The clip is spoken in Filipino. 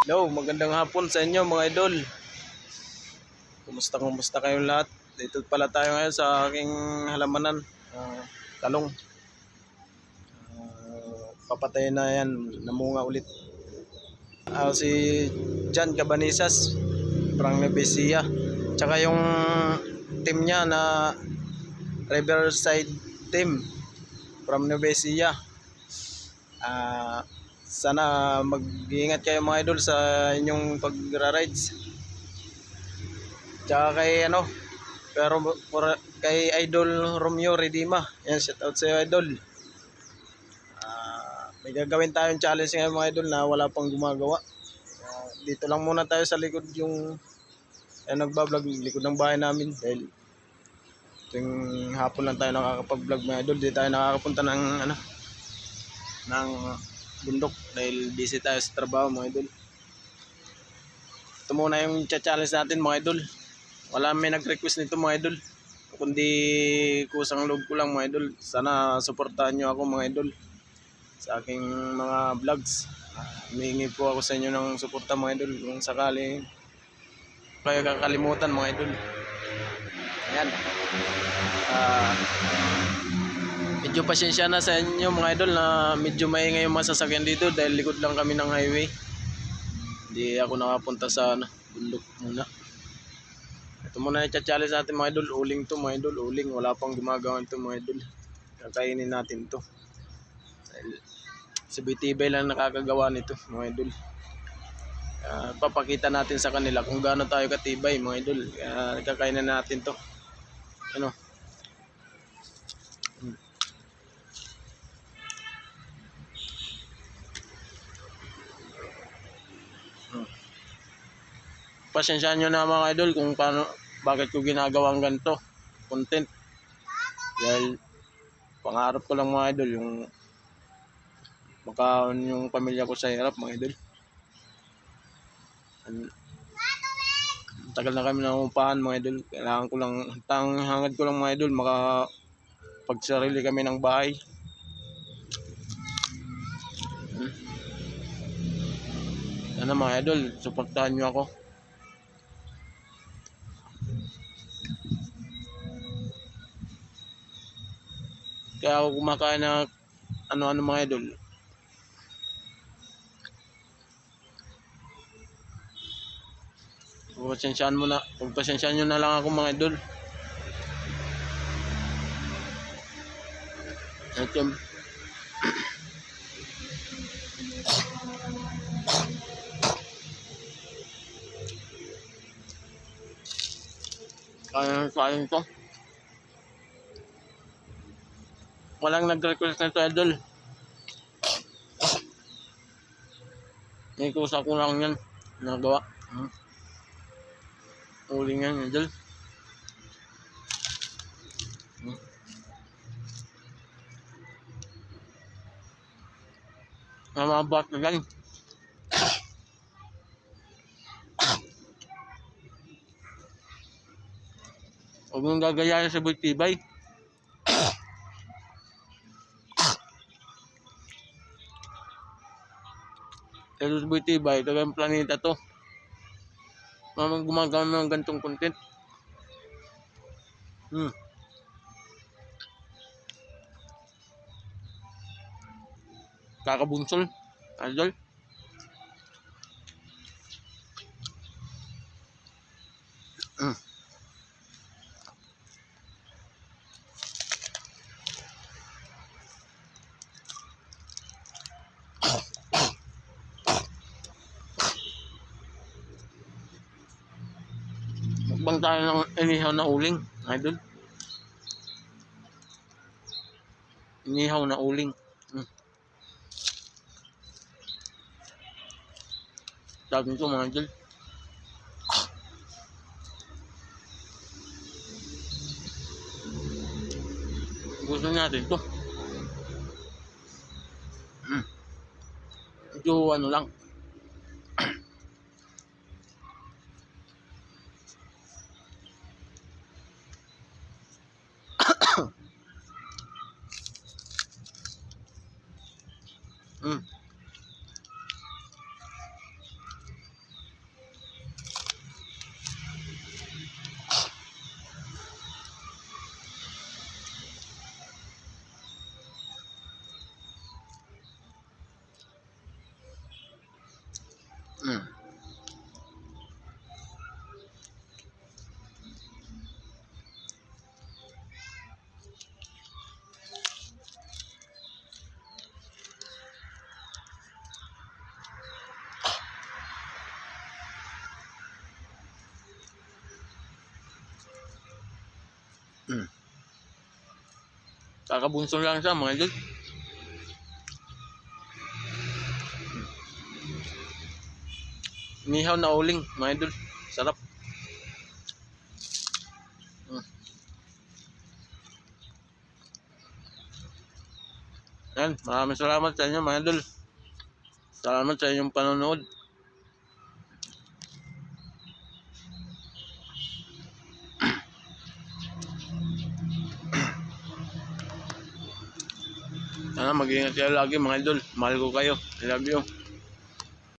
Hello, magandang hapon sa inyo mga idol. Kumusta kayong lahat? Dito pala tayo ngayon sa aking halamanan, talong. Papatayin na yan, namunga ulit. Si Jan Cabanisas, Prang Nevesia. Tsaka yung team niya na Riverside team from Nevesia. Sana mag-iingat kayo mga idol sa inyong pagra-rides. Tsaka kay Idol Romeo Redima. Yan, shout out sa iyo, idol. May gagawin tayong challenge ngayon mga idol na wala pang gumagawa. Dito lang muna tayo sa likod yung nagbablog, likod ng bahay namin dahil tuwing hapon lang tayo nakakapag-vlog mga idol. Di tayo nakakapunta ng bundok dahil busy tayo sa trabaho mga idol. Ito muna yung challenge natin mga idol. Wala may nag-request nito mga idol, kundi kusang loob ko lang mga idol. Sana suportahan nyo ako mga idol sa aking mga vlogs. Humihingi po ako sa inyo ng suporta mga idol kung sakali kayo kakalimutan mga idol. Ayan. Medyo pasensya na sa inyo mga idol na medyo maingay yung mga sasakyan dito dahil likod lang kami ng highway. Hindi ako nakapunta sa bundok muna. Ito muna yung challenge natin mga idol. Uling to mga idol, uling. Wala pang gumagawa ito mga idol. Kakainin natin to. Si Bitibay lang nakakagawa nito mga idol. Papakita natin sa kanila kung gaano tayo katibay mga idol. Kakainin natin to. Ano? Pasensyahan nyo na mga idol kung bakit ko ginagawang ganito content. Dahil pangarap ko lang mga idol yung makaon yung pamilya ko sa hirap mga idol. Tagal na kami nangungupahan mga idol. Kailangan ko lang, hangad ko lang mga idol makapagsarili kami ng bahay. Sana mga idol, suportahan nyo ako. Kaya ako kumakain na ano-ano mga idol. Pagpasensyaan nyo na lang ako mga idol. Ito. Kaya ito. Walang nag-request na ito idol. May kusa ko lang yan. Nagawa. Uling yan idol. Mamabat na yan. Huwag mong gagayahin sa Bitibay. Pero sa Bitibay, kagang planeta to. Mamang gumagawa ng gantong content. Kakabunsol. Idol. Mukbang tayo ng inihaw na uling, idol. Inihaw na uling. Sabi nito mga idol. Gusto natin to. Medyo ano lang. Kakabunso lang siya mga idol. Nihaw na uling mga idol. Sarap. Yan, maraming salamat sa inyo mga idol. Salamat sa inyong panonood. Sana mag-ingat kayo lagi mga idol. Mahal ko kayo. I love you.